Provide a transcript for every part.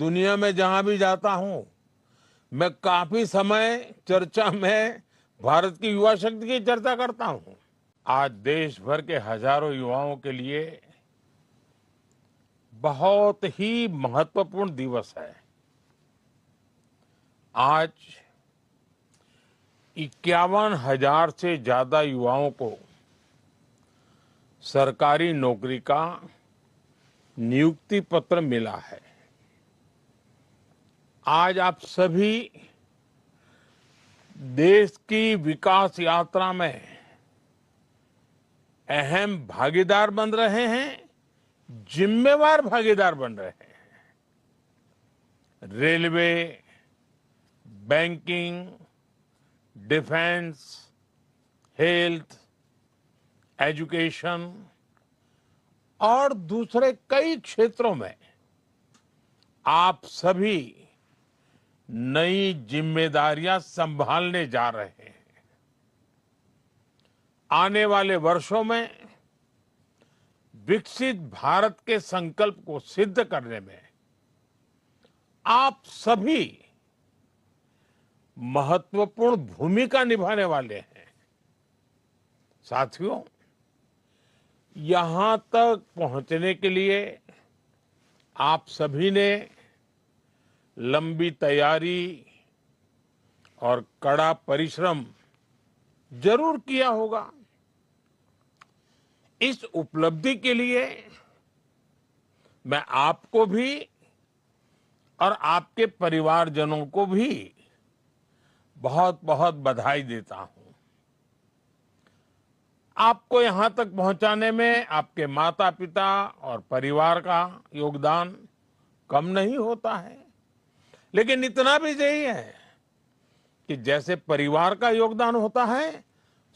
दुनिया में जहां भी जाता हूं, मैं काफी समय चर्चा में भारत की युवा शक्ति की चर्चा करता हूं। आज देश भर के हजारों युवाओं के लिए बहुत ही महत्वपूर्ण दिवस है। आज 51,000 से ज्यादा युवाओं को सरकारी नौकरी का नियुक्ति पत्र मिला है। आज आप सभी देश की विकास यात्रा में अहम भागीदार बन रहे हैं, जिम्मेवार भागीदार बन रहे हैं। Railway, banking, defence, health, education और दूसरे कई क्षेत्रों में आप सभी नई जिम्मेदारियां संभालने जा रहे हैं। आने वाले वर्षों में विकसित भारत के संकल्प को सिद्ध करने में आप सभी महत्वपूर्ण भूमिका निभाने वाले हैं। साथियों, यहां तक पहुंचने के लिए आप सभी ने लंबी तैयारी और कड़ा परिश्रम जरूर किया होगा। इस उपलब्धि के लिए मैं आपको भी और आपके परिवारजनों को भी बहुत बहुत बधाई देता हूं। आपको यहां तक पहुंचाने में आपके माता पिता और परिवार का योगदान कम नहीं होता है, लेकिन इतना भी सही है कि जैसे परिवार का योगदान होता है,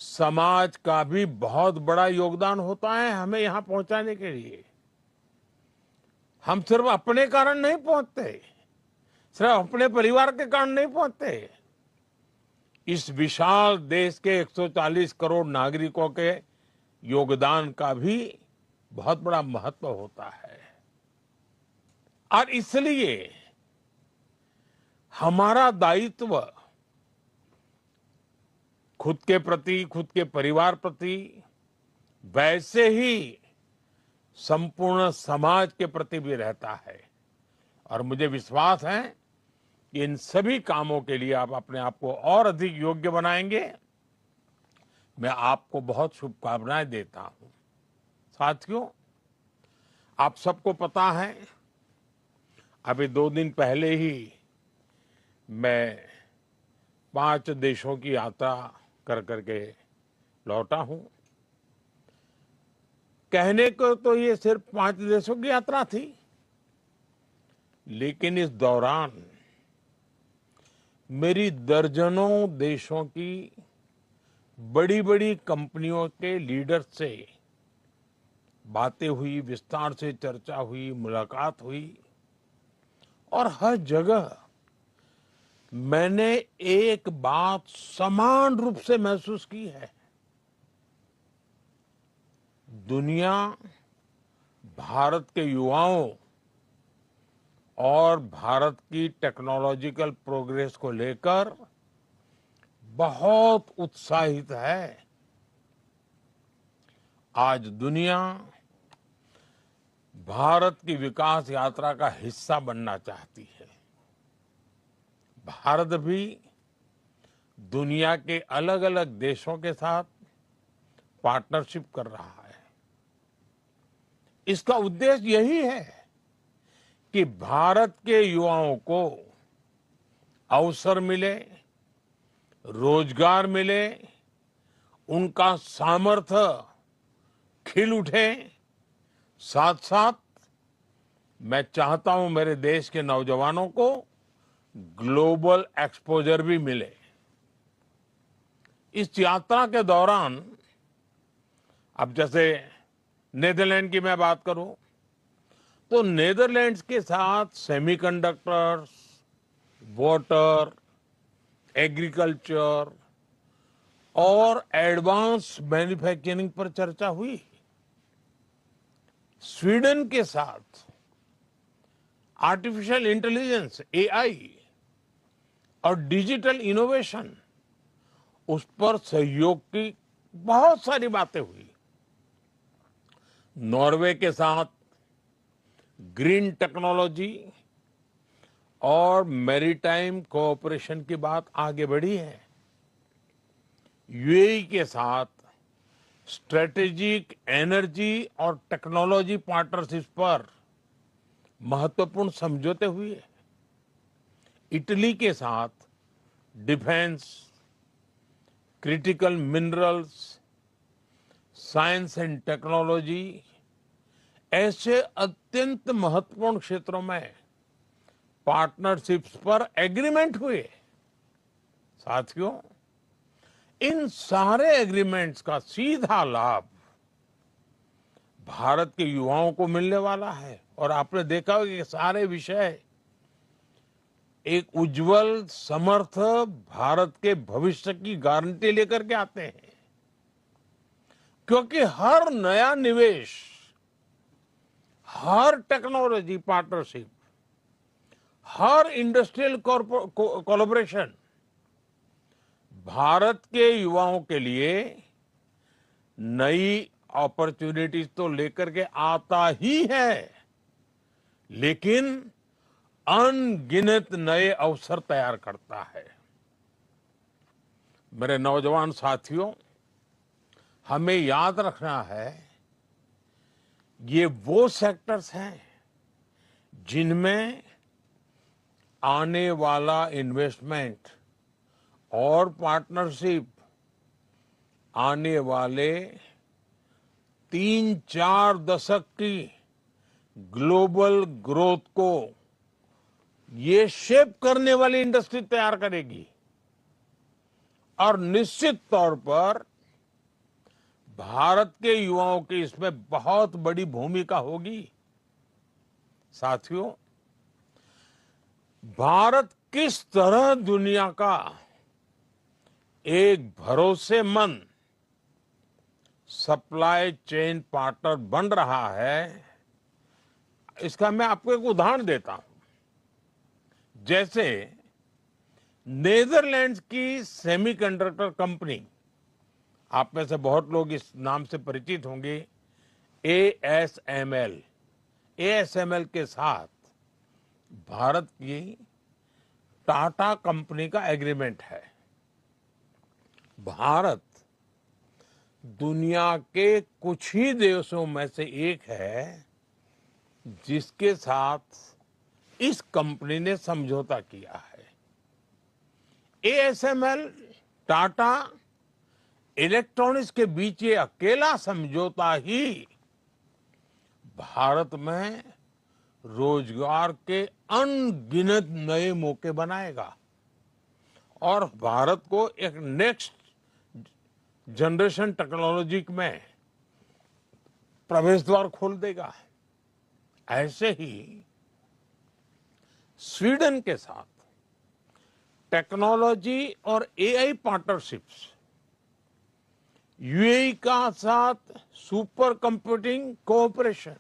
समाज का भी बहुत बड़ा योगदान होता है हमें यहां पहुंचाने के लिए। हम सिर्फ अपने कारण नहीं पहुंचते, सिर्फ अपने परिवार के कारण नहीं पहुंचते। इस विशाल देश के 140 करोड़ नागरिकों के योगदान का भी बहुत बड़ा महत्व होता है। और इसलिए हमारा दायित्व खुद के प्रति, खुद के परिवार प्रति, वैसे ही संपूर्ण समाज के प्रति भी रहता है। और मुझे विश्वास है कि इन सभी कामों के लिए आप अपने आप को और अधिक योग्य बनाएंगे। मैं आपको बहुत शुभकामनाएं देता हूं। साथियों, आप सबको पता है, अभी 2 दिन पहले ही मैं 5 देशों की यात्रा कर करके लौटा हूं। कहने को तो ये सिर्फ 5 देशों की यात्रा थी, लेकिन इस दौरान मेरी दर्जनों देशों की बड़ी बड़ी कंपनियों के लीडर से बातें हुई, विस्तार से चर्चा हुई, मुलाकात हुई और हर जगह मैंने एक बात समान रूप से महसूस की है। दुनिया भारत के युवाओं और भारत की टेक्नोलॉजिकल प्रोग्रेस को लेकर बहुत उत्साहित है। आज दुनिया भारत की विकास यात्रा का हिस्सा बनना चाहती है। भारत भी दुनिया के अलग अलग देशों के साथ पार्टनरशिप कर रहा है। इसका उद्देश्य यही है कि भारत के युवाओं को अवसर मिले, रोजगार मिले, उनका सामर्थ्य खिल उठे। साथ साथ मैं चाहता हूं मेरे देश के नौजवानों को ग्लोबल एक्सपोजर भी मिले। इस यात्रा के दौरान, अब जैसे नेदरलैंड की मैं बात करूं, तो नेदरलैंड्स के साथ सेमीकंडक्टर्स, वाटर, एग्रीकल्चर और एडवांस मैन्युफैक्चरिंग पर चर्चा हुई। स्वीडन के साथ आर्टिफिशियल इंटेलिजेंस, एआई और डिजिटल इनोवेशन, उस पर सहयोग की बहुत सारी बातें हुई। नॉर्वे के साथ ग्रीन टेक्नोलॉजी और मैरीटाइम कोऑपरेशन की बात आगे बढ़ी है। यूएई के साथ स्ट्रेटेजिक एनर्जी और टेक्नोलॉजी पार्टनरशिप पर महत्वपूर्ण समझौते हुए। इटली के साथ defence, critical minerals, science and technology ऐसे अत्यंत महत्वपूर्ण क्षेत्रों में पार्टनरशिप्स पर एग्रीमेंट हुए। साथियों, इन सारे एग्रीमेंट्स का सीधा लाभ भारत के युवाओं को मिलने वाला है। और आपने देखा होगा कि सारे विषय एक उज्जवल समर्थ भारत के भविष्य की गारंटी लेकर के आते हैं, क्योंकि हर नया निवेश, हर टेक्नोलॉजी पार्टनरशिप, हर इंडस्ट्रियल कोलैबोरेशन भारत के युवाओं के लिए नई अपॉर्चुनिटीज तो लेकर के आता ही है, लेकिन अनगिनत नए अवसर तैयार करता है। मेरे नौजवान साथियों, हमें याद रखना है, ये वो सेक्टर्स हैं जिनमें आने वाला इन्वेस्टमेंट और पार्टनरशिप आने वाले 3-4 दशक की ग्लोबल ग्रोथ को ये शेप करने वाली इंडस्ट्री तैयार करेगी। और निश्चित तौर पर भारत के युवाओं की इसमें बहुत बड़ी भूमिका होगी। साथियों, भारत किस तरह दुनिया का एक भरोसेमंद सप्लाई चेन पार्टनर बन रहा है, इसका मैं आपको एक उदाहरण देता हूं। जैसे नेदरलैंड्स की सेमीकंडक्टर कंपनी, आप में से बहुत लोग इस नाम से परिचित होंगे, एएसएमएल। एएसएमएल के साथ भारत की टाटा कंपनी का एग्रीमेंट है। भारत दुनिया के कुछ ही देशों में से एक है जिसके साथ इस कंपनी ने समझौता किया है। एएसएमएल, टाटा, इलेक्ट्रॉनिक्स के बीच ये अकेला समझौता ही भारत में रोजगार के अनगिनत नए मौके बनाएगा और भारत को एक नेक्स्ट जनरेशन टेक्नोलॉजी में प्रवेश द्वार खोल देगा। ऐसे ही स्वीडन के साथ टेक्नोलॉजी और एआई पार्टनरशिप्स, यूएई का साथ सुपर कंप्यूटिंग कोऑपरेशन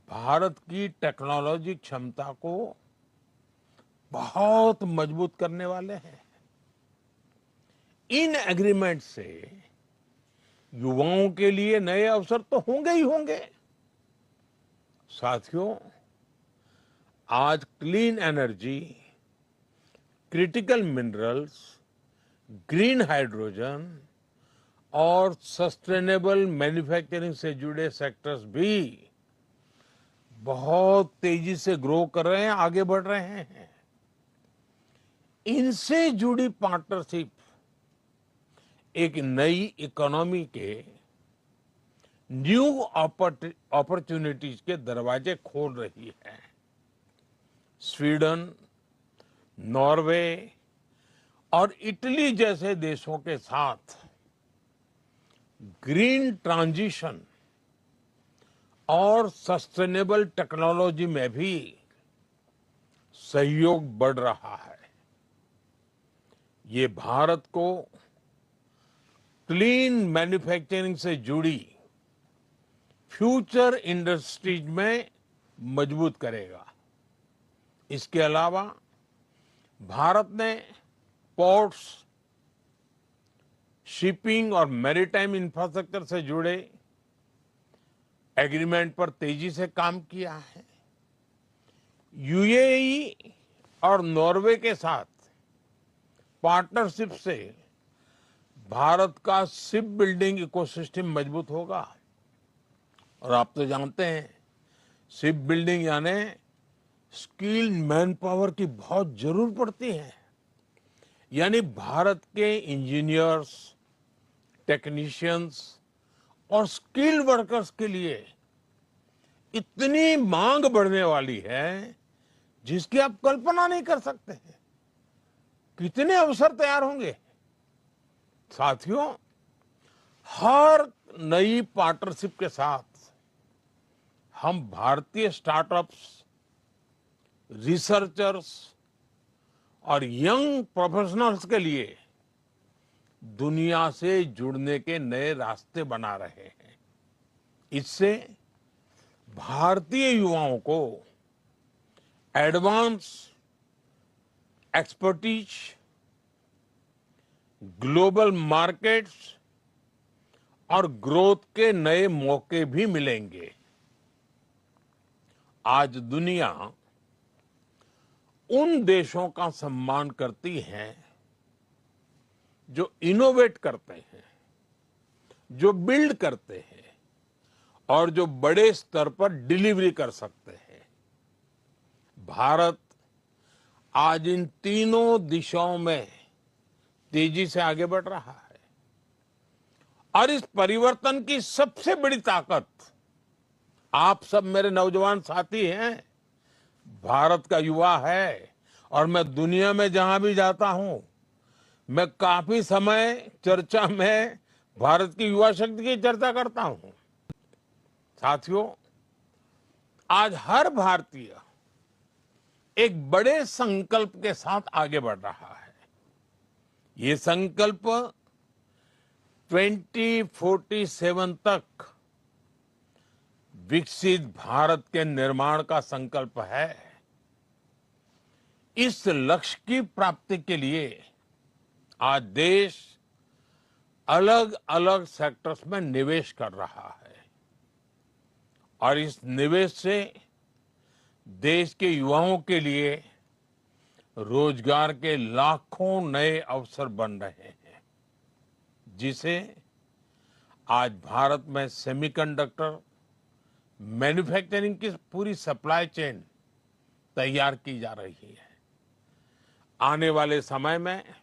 भारत की टेक्नोलॉजी क्षमता को बहुत मजबूत करने वाले हैं। इन एग्रीमेंट से युवाओं के लिए नए अवसर तो होंगे ही होंगे। साथियों, आज clean energy, critical minerals, green hydrogen और सस्टेनेबल मैन्युफैक्चरिंग से जुड़े सेक्टर्स भी बहुत तेजी से ग्रो कर रहे हैं, आगे बढ़ रहे हैं। इनसे जुड़ी पार्टनरशिप एक नई इकोनॉमी के न्यू अपॉर्चुनिटीज के दरवाजे खोल रही है। स्वीडन, नॉर्वे और इटली जैसे देशों के साथ ग्रीन ट्रांजिशन और सस्टेनेबल टेक्नोलॉजी में भी सहयोग बढ़ रहा है। ये भारत को क्लीन मैन्युफैक्चरिंग से जुड़ी फ्यूचर इंडस्ट्रीज में मजबूत करेगा। इसके अलावा भारत ने पोर्ट्स, शिपिंग और मैरीटाइम इंफ्रास्ट्रक्चर से जुड़े एग्रीमेंट पर तेजी से काम किया है। यूएई और नॉर्वे के साथ पार्टनरशिप से भारत का शिप बिल्डिंग इकोसिस्टम मजबूत होगा। और आप तो जानते हैं, शिप बिल्डिंग यानी स्किल्ड मैन पावर की बहुत जरूरत पड़ती है। यानी भारत के इंजीनियर्स, टेक्नीशियंस और स्किल्ड वर्कर्स के लिए इतनी मांग बढ़ने वाली है जिसकी आप कल्पना नहीं कर सकते हैं। कितने अवसर तैयार होंगे। साथियों, हर नई पार्टनरशिप के साथ हम भारतीय स्टार्टअप्स, रिसर्चर्स और यंग प्रोफेशनल्स के लिए दुनिया से जुड़ने के नए रास्ते बना रहे हैं। इससे भारतीय युवाओं को एडवांस एक्सपर्टीज, ग्लोबल मार्केट्स और ग्रोथ के नए मौके भी मिलेंगे। आज दुनिया उन देशों का सम्मान करती है जो इनोवेट करते हैं, जो बिल्ड करते हैं और जो बड़े स्तर पर डिलीवरी कर सकते हैं। भारत आज इन तीनों दिशाओं में तेजी से आगे बढ़ रहा है। और इस परिवर्तन की सबसे बड़ी ताकत आप सब मेरे नौजवान साथी हैं, भारत का युवा है। और मैं दुनिया में जहां भी जाता हूं, मैं काफी समय चर्चा में भारत की युवा शक्ति की चर्चा करता हूं। साथियों, आज हर भारतीय एक बड़े संकल्प के साथ आगे बढ़ रहा है। ये संकल्प 2047 तक विकसित भारत के निर्माण का संकल्प है। इस लक्ष्य की प्राप्ति के लिए आज देश अलग अलग सेक्टर्स में निवेश कर रहा है। और इस निवेश से देश के युवाओं के लिए रोजगार के लाखों नए अवसर बन रहे हैं, जिसे आज भारत में सेमीकंडक्टर मैन्युफैक्चरिंग की पूरी सप्लाई चेन तैयार की जा रही है। आने वाले समय में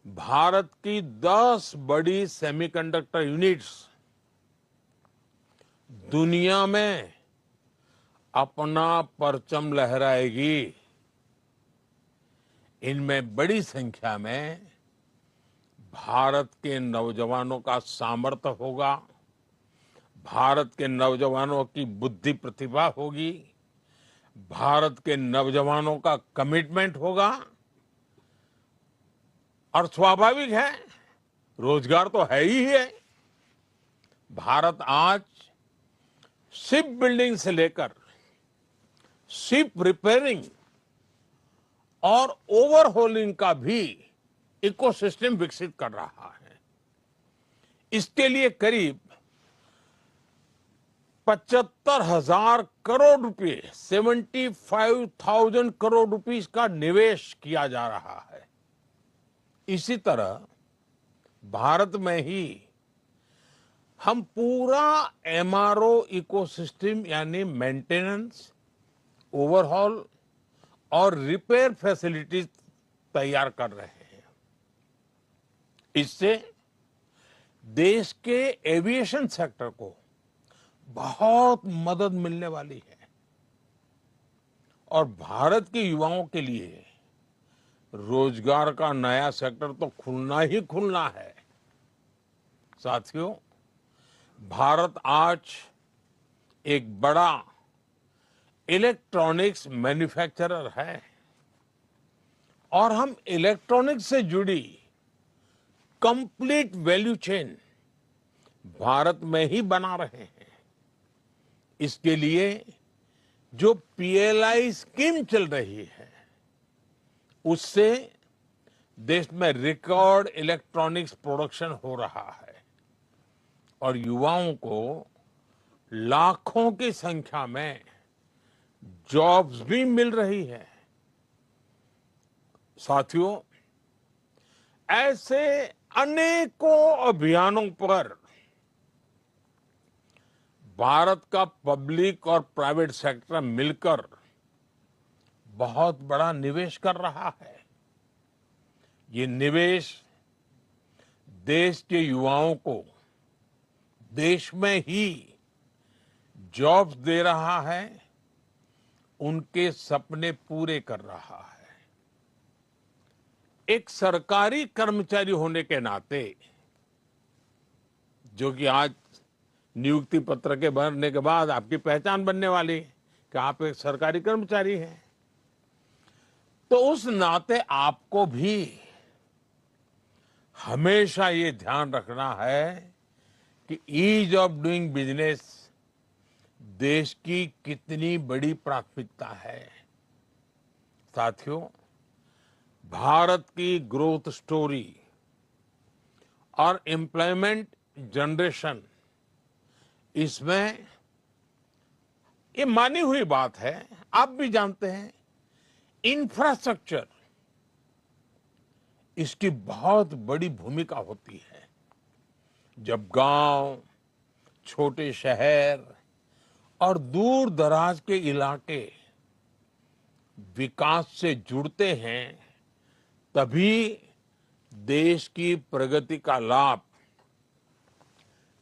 भारत की 10 बड़ी सेमीकंडक्टर यूनिट्स दुनिया में अपना परचम लहराएगी। इनमें बड़ी संख्या में भारत के नौजवानों का सामर्थ्य होगा, भारत के नौजवानों की बुद्धि प्रतिभा होगी, भारत के नौजवानों का कमिटमेंट होगा। और स्वाभाविक है, रोजगार तो है ही है। भारत आज शिप बिल्डिंग से लेकर शिप रिपेयरिंग और ओवरहोलिंग का भी इकोसिस्टम विकसित कर रहा है। इसके लिए करीब 75,000 करोड़ रुपए, 75,000 करोड़ रुपीस का निवेश किया जा रहा है। इसी तरह भारत में ही हम पूरा एमआरओ इकोसिस्टम यानी मेंटेनेंस, ओवरहॉल और रिपेयर फैसिलिटीज तैयार कर रहे हैं। इससे देश के एविएशन सेक्टर को बहुत मदद मिलने वाली है। और भारत के युवाओं के लिए रोजगार का नया सेक्टर तो खुलना ही खुलना है। साथियों, भारत आज एक बड़ा इलेक्ट्रॉनिक्स मैन्युफैक्चरर है और हम इलेक्ट्रॉनिक्स से जुड़ी कंप्लीट वैल्यू चेन भारत में ही बना रहे हैं। इसके लिए जो पीएलआई स्कीम चल रही है उससे देश में रिकॉर्ड इलेक्ट्रॉनिक्स प्रोडक्शन हो रहा है और युवाओं को लाखों की संख्या में जॉब्स भी मिल रही है। साथियों, ऐसे अनेकों अभियानों पर भारत का पब्लिक और प्राइवेट सेक्टर मिलकर बहुत बड़ा निवेश कर रहा है। ये निवेश देश के युवाओं को देश में ही जॉब्स दे रहा है, उनके सपने पूरे कर रहा है। एक सरकारी कर्मचारी होने के नाते, जो कि आज नियुक्ति पत्र के भरने के बाद आपकी पहचान बनने वाली कि आप एक सरकारी कर्मचारी हैं, तो उस नाते आपको भी हमेशा ये ध्यान रखना है कि ईज ऑफ डूइंग बिजनेस देश की कितनी बड़ी प्राथमिकता है। साथियों, भारत की ग्रोथ स्टोरी और एम्प्लॉयमेंट जनरेशन, इसमें ये मानी हुई बात है, आप भी जानते हैं, इंफ्रास्ट्रक्चर इसकी बहुत बड़ी भूमिका होती है। जब गांव, छोटे शहर और दूर दराज के इलाके विकास से जुड़ते हैं, तभी देश की प्रगति का लाभ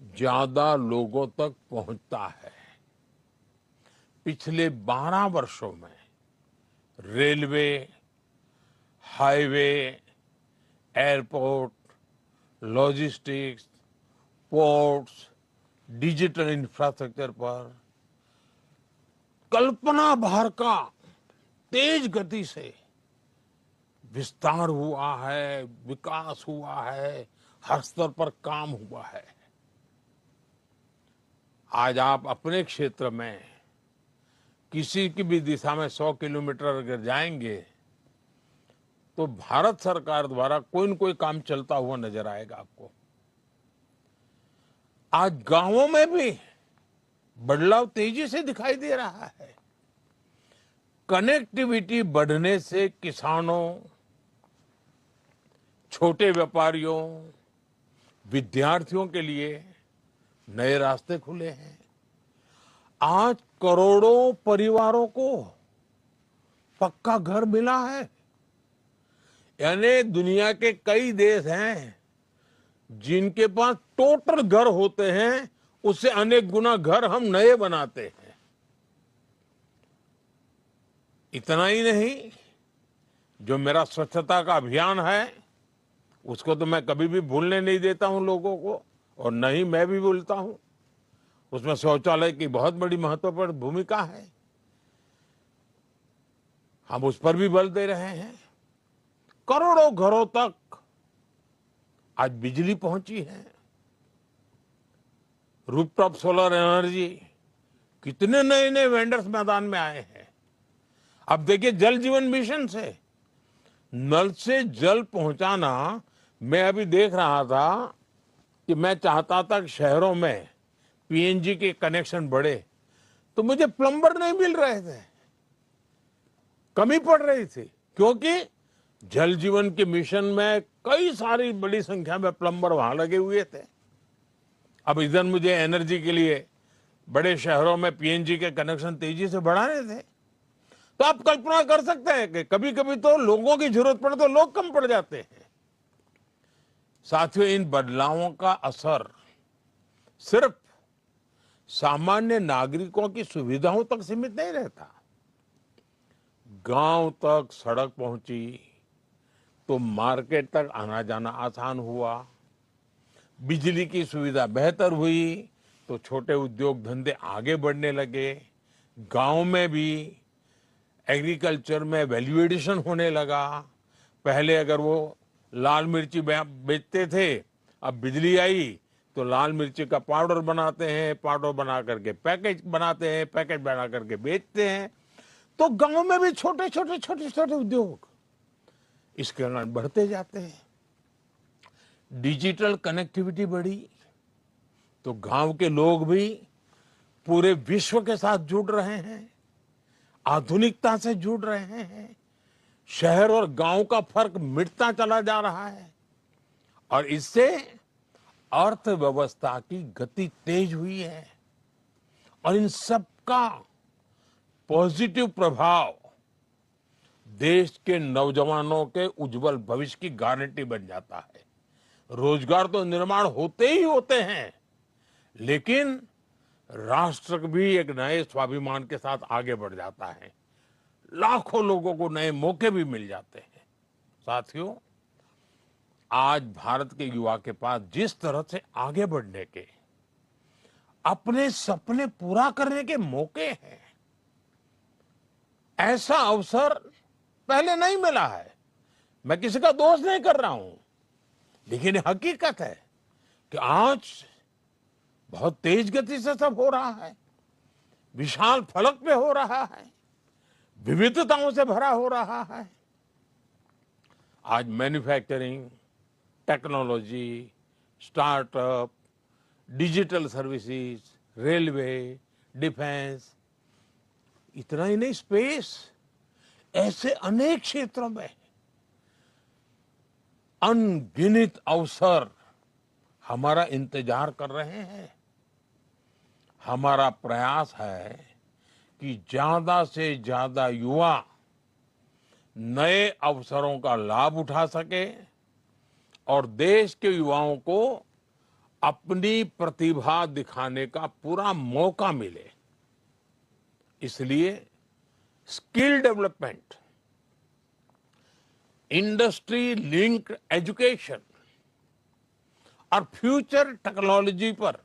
ज्यादा लोगों तक पहुंचता है। पिछले 12 वर्षों में railway, highway, airport, logistics, ports, digital infrastructure पर कल्पना भर का तेज गति से विस्तार हुआ है, विकास हुआ है, हर स्तर पर काम हुआ है। आज आप अपने क्षेत्र में किसी की भी दिशा में 100 किलोमीटर अगर जाएंगे तो भारत सरकार द्वारा कोई न कोई काम चलता हुआ नजर आएगा आपको। आज गांवों में भी बदलाव तेजी से दिखाई दे रहा है। कनेक्टिविटी बढ़ने से किसानों, छोटे व्यापारियों, विद्यार्थियों के लिए नए रास्ते खुले हैं। आज करोड़ों परिवारों को पक्का घर मिला है। यानी दुनिया के कई देश हैं जिनके पास टोटल घर होते हैं, उससे अनेक गुना घर हम नए बनाते हैं। इतना ही नहीं, जो मेरा स्वच्छता का अभियान है उसको तो मैं कभी भी भूलने नहीं देता हूं लोगों को, और न ही मैं भी भूलता हूं। उसमें शौचालय की बहुत बड़ी महत्वपूर्ण भूमिका है, हम उस पर भी बल दे रहे हैं। करोड़ों घरों तक आज बिजली पहुंची है। रूफटॉप सोलर एनर्जी, कितने नए नए वेंडर्स मैदान में आए हैं। अब देखिए, जल जीवन मिशन से नल से जल पहुंचाना, मैं अभी देख रहा था कि मैं चाहता था कि शहरों में पीएनजी के कनेक्शन बढ़े, तो मुझे प्लम्बर नहीं मिल रहे थे, कमी पड़ रही थी, क्योंकि जल जीवन के मिशन में कई सारी बड़ी संख्या में प्लम्बर वहां लगे हुए थे। अब इधर मुझे एनर्जी के लिए बड़े शहरों में पीएनजी के कनेक्शन तेजी से बढ़ाने थे। तो आप कल्पना कर सकते हैं कि कभी कभी तो लोगों की जरूरत पड़े तो लोग कम पड़ जाते हैं। साथियों, इन बदलावों का असर सिर्फ सामान्य नागरिकों की सुविधाओं तक सीमित नहीं रहता। गांव तक सड़क पहुंची तो मार्केट तक आना जाना आसान हुआ, बिजली की सुविधा बेहतर हुई तो छोटे उद्योग धंधे आगे बढ़ने लगे, गांव में भी एग्रीकल्चर में वैल्यू एडिशन होने लगा। पहले अगर वो लाल मिर्ची बेचते थे, अब बिजली आई तो लाल मिर्ची का पाउडर बनाते हैं, पाउडर बना करके पैकेज बनाते हैं, पैकेज बना करके बेचते हैं। तो गांव में भी छोटे छोटे छोटे छोटे उद्योग इसके कारण बढ़ते जाते हैं। डिजिटल कनेक्टिविटी बढ़ी तो गांव के लोग भी पूरे विश्व के साथ जुड़ रहे हैं, आधुनिकता से जुड़ रहे हैं। शहर और गांव का फर्क मिटता चला जा रहा है और इससे अर्थव्यवस्था की गति तेज हुई है और इन सब का पॉजिटिव प्रभाव देश के नौजवानों के उज्जवल भविष्य की गारंटी बन जाता है। रोजगार तो निर्माण होते ही होते हैं, लेकिन राष्ट्र भी एक नए स्वाभिमान के साथ आगे बढ़ जाता है। लाखों लोगों को नए मौके भी मिल जाते हैं। साथियों, आज भारत के युवा के पास जिस तरह से आगे बढ़ने के, अपने सपने पूरा करने के मौके हैं, ऐसा अवसर पहले नहीं मिला है। मैं किसी का दोष नहीं कर रहा हूं, लेकिन ये हकीकत है कि आज बहुत तेज गति से सब हो रहा है, विशाल फलक पे हो रहा है, विविधताओं से भरा हो रहा है। आज manufacturing, technology, startup, digital services, railway, defence, इतना ही नहीं, स्पेस, ऐसे अनेक क्षेत्रों में अनगिनत अवसर हमारा इंतजार कर रहे हैं। हमारा प्रयास है कि ज्यादा से ज्यादा युवा नए अवसरों का लाभ उठा सके और देश के युवाओं को अपनी प्रतिभा दिखाने का पूरा मौका मिले। इसलिए skill development, industry linked education और फ्यूचर टेक्नोलॉजी पर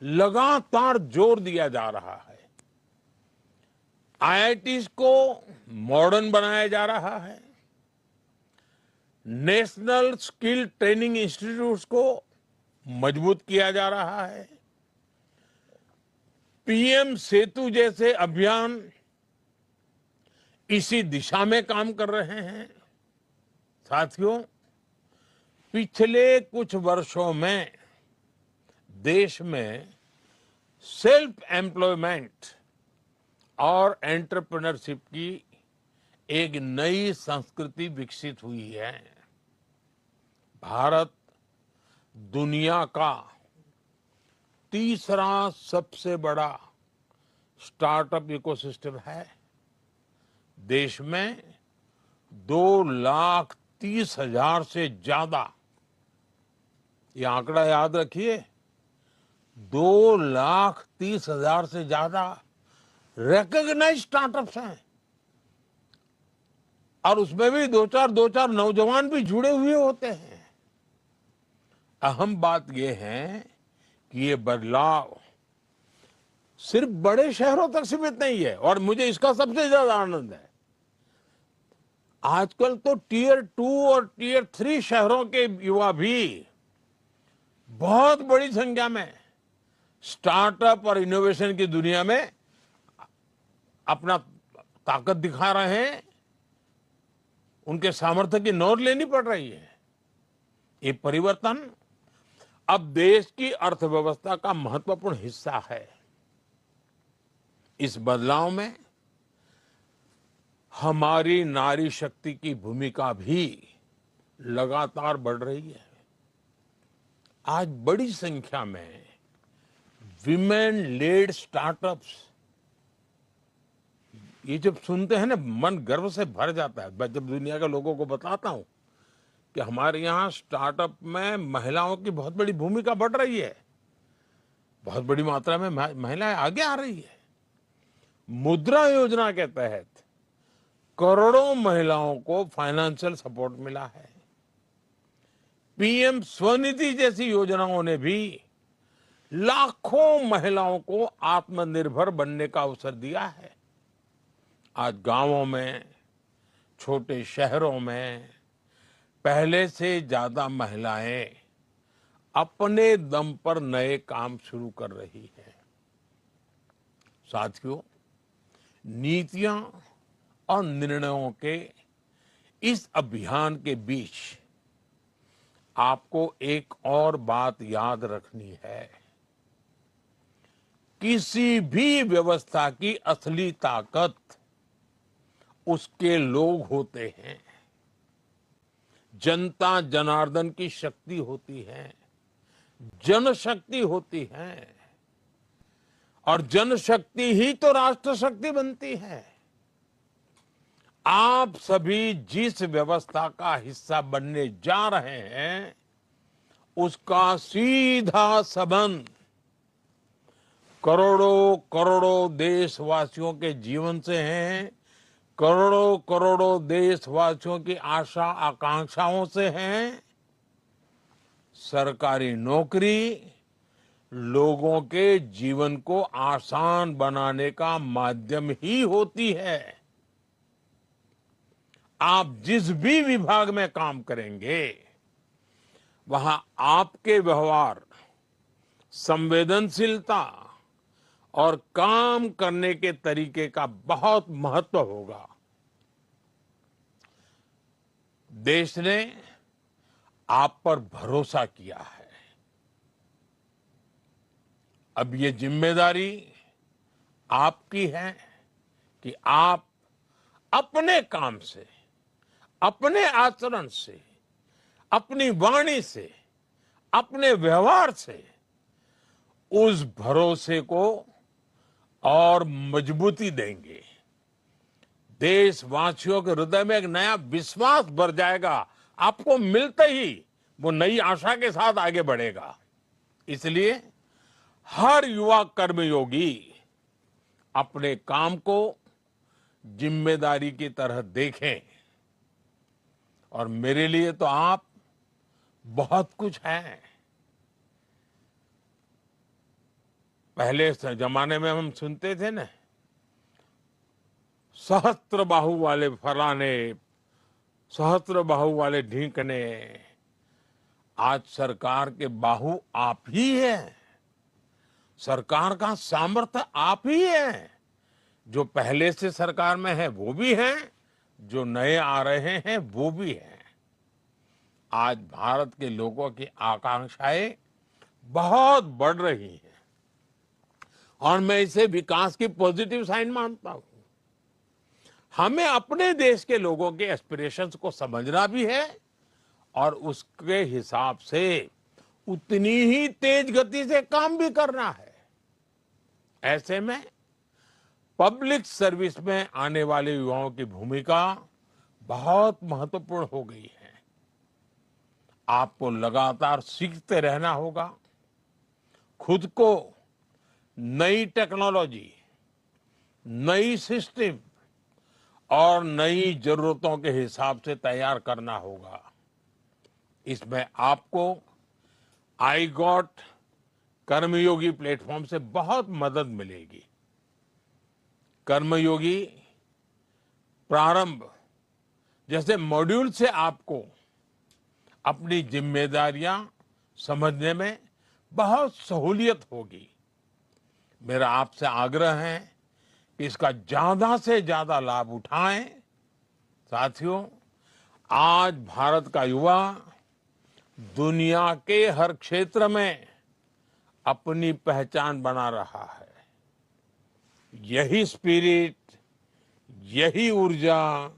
लगातार जोर दिया जा रहा है। आईआईटीज को मॉडर्न बनाया जा रहा है। नेशनल स्किल ट्रेनिंग इंस्टीट्यूट्स को मजबूत किया जा रहा है। पीएम सेतु जैसे अभियान इसी दिशा में काम कर रहे हैं। साथियों, पिछले कुछ वर्षों में देश में सेल्फ एम्प्लॉयमेंट और एंटरप्रेन्योरशिप की एक नई संस्कृति विकसित हुई है। भारत दुनिया का तीसरा सबसे बड़ा स्टार्टअप इकोसिस्टम है। देश में 2,30,000 से ज्यादा, ये आंकड़ा याद रखिए, 2,30,000 से ज्यादा रिकॉग्नाइज्ड स्टार्टअप्स हैं और उसमें भी दो चार नौजवान भी जुड़े हुए होते हैं। अहम बात यह है कि ये बदलाव सिर्फ बड़े शहरों तक सीमित नहीं है और मुझे इसका सबसे ज्यादा आनंद है। आजकल तो टियर 2 और टियर 3 शहरों के युवा भी बहुत बड़ी संख्या में स्टार्टअप और इनोवेशन की दुनिया में अपना ताकत दिखा रहे हैं। उनके सामर्थ्य की नोट लेनी पड़ रही है। ये परिवर्तन अब देश की अर्थव्यवस्था का महत्वपूर्ण हिस्सा है। इस बदलाव में हमारी नारी शक्ति की भूमिका भी लगातार बढ़ रही है। आज बड़ी संख्या में विमेन लेड स्टार्टअप्स, ये जब सुनते हैं ना, मन गर्व से भर जाता है। मैं जब दुनिया के लोगों को बताता हूं कि हमारे यहाँ स्टार्टअप में महिलाओं की बहुत बड़ी भूमिका बढ़ रही है, बहुत बड़ी मात्रा में महिलाएं आगे आ रही है। मुद्रा योजना के तहत करोड़ों महिलाओं को फाइनेंशियल सपोर्ट मिला है। पीएम स्वनिधि जैसी योजनाओं ने भी लाखों महिलाओं को आत्मनिर्भर बनने का अवसर दिया है। आज गांवों में, छोटे शहरों में पहले से ज्यादा महिलाएं अपने दम पर नए काम शुरू कर रही है। साथियों, नीतियां और निर्णयों के इस अभियान के बीच आपको एक और बात याद रखनी है। किसी भी व्यवस्था की असली ताकत उसके लोग होते हैं। जनता जनार्दन की शक्ति होती है, जनशक्ति होती है, और जनशक्ति ही तो राष्ट्र शक्ति बनती है। आप सभी जिस व्यवस्था का हिस्सा बनने जा रहे हैं, उसका सीधा संबंध करोड़ों करोड़ों देशवासियों के जीवन से है, करोड़ों करोड़ों देशवासियों की आशा आकांक्षाओं से है। सरकारी नौकरी लोगों के जीवन को आसान बनाने का माध्यम ही होती है। आप जिस भी विभाग में काम करेंगे, वहां आपके व्यवहार, संवेदनशीलता और काम करने के तरीके का बहुत महत्व होगा। देश ने आप पर भरोसा किया है। अब ये जिम्मेदारी आपकी है कि आप अपने काम से, अपने आचरण से, अपनी वाणी से, अपने व्यवहार से उस भरोसे को और मजबूती देंगे। देशवासियों के हृदय में एक नया विश्वास भर जाएगा। आपको मिलते ही वो नई आशा के साथ आगे बढ़ेगा। इसलिए हर युवा कर्मयोगी अपने काम को जिम्मेदारी की तरह देखें। और मेरे लिए तो आप बहुत कुछ हैं। पहले जमाने में हम सुनते थे ना, सहस्त्र बाहु वाले फलाने, सहस्त्र बाहु वाले ढींकने। आज सरकार के बाहु आप ही हैं। सरकार का सामर्थ्य आप ही है। जो पहले से सरकार में है वो भी हैं, जो नए आ रहे हैं वो भी हैं। आज भारत के लोगों की आकांक्षाएं बहुत बढ़ रही हैं और मैं इसे विकास की पॉजिटिव साइन मानता हूं। हमें अपने देश के लोगों के एस्पिरेशंस को समझना भी है और उसके हिसाब से उतनी ही तेज गति से काम भी करना है। ऐसे में पब्लिक सर्विस में आने वाले युवाओं की भूमिका बहुत महत्वपूर्ण हो गई है। आपको लगातार सीखते रहना होगा, खुद को नई टेक्नोलॉजी, नई सिस्टम और नई जरूरतों के हिसाब से तैयार करना होगा। इसमें आपको आई गॉट कर्मयोगी प्लेटफॉर्म से बहुत मदद मिलेगी। कर्मयोगी प्रारंभ जैसे मॉड्यूल से आपको अपनी जिम्मेदारियां समझने में बहुत सहूलियत होगी। मेरा आपसे आग्रह है कि इसका ज्यादा से ज्यादा लाभ उठाएं। साथियों, आज भारत का युवा दुनिया के हर क्षेत्र में अपनी पहचान बना रहा है। यही स्पिरिट, यही ऊर्जा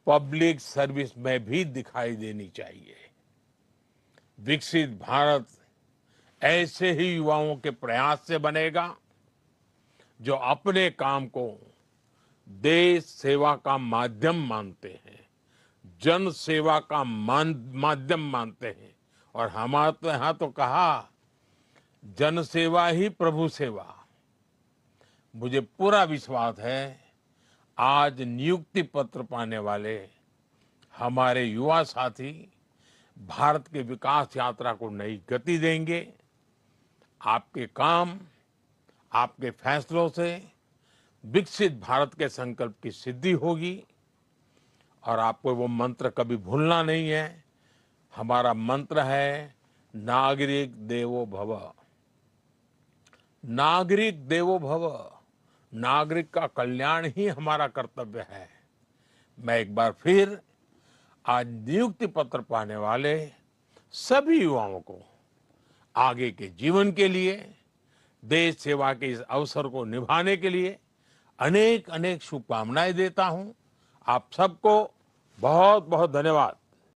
पब्लिक सर्विस में भी दिखाई देनी चाहिए। विकसित भारत ऐसे ही युवाओं के प्रयास से बनेगा जो अपने काम को देश सेवा का माध्यम मानते हैं, जन सेवा का माध्यम मानते हैं। और हमारे तो यहां तो कहा, जन सेवा ही प्रभु सेवा। मुझे पूरा विश्वास है आज नियुक्ति पत्र पाने वाले हमारे युवा साथी भारत के विकास यात्रा को नई गति देंगे। आपके काम, आपके फैसलों से विकसित भारत के संकल्प की सिद्धि होगी। और आपको वो मंत्र कभी भूलना नहीं है। हमारा मंत्र है, नागरिक देवो भव। नागरिक देवो भव। नागरिक का कल्याण ही हमारा कर्तव्य है। मैं एक बार फिर आज नियुक्ति पत्र पाने वाले सभी युवाओं को आगे के जीवन के लिए, देश सेवा के इस अवसर को निभाने के लिए अनेक अनेक शुभकामनाएं देता हूं। आप सबको बहुत बहुत धन्यवाद।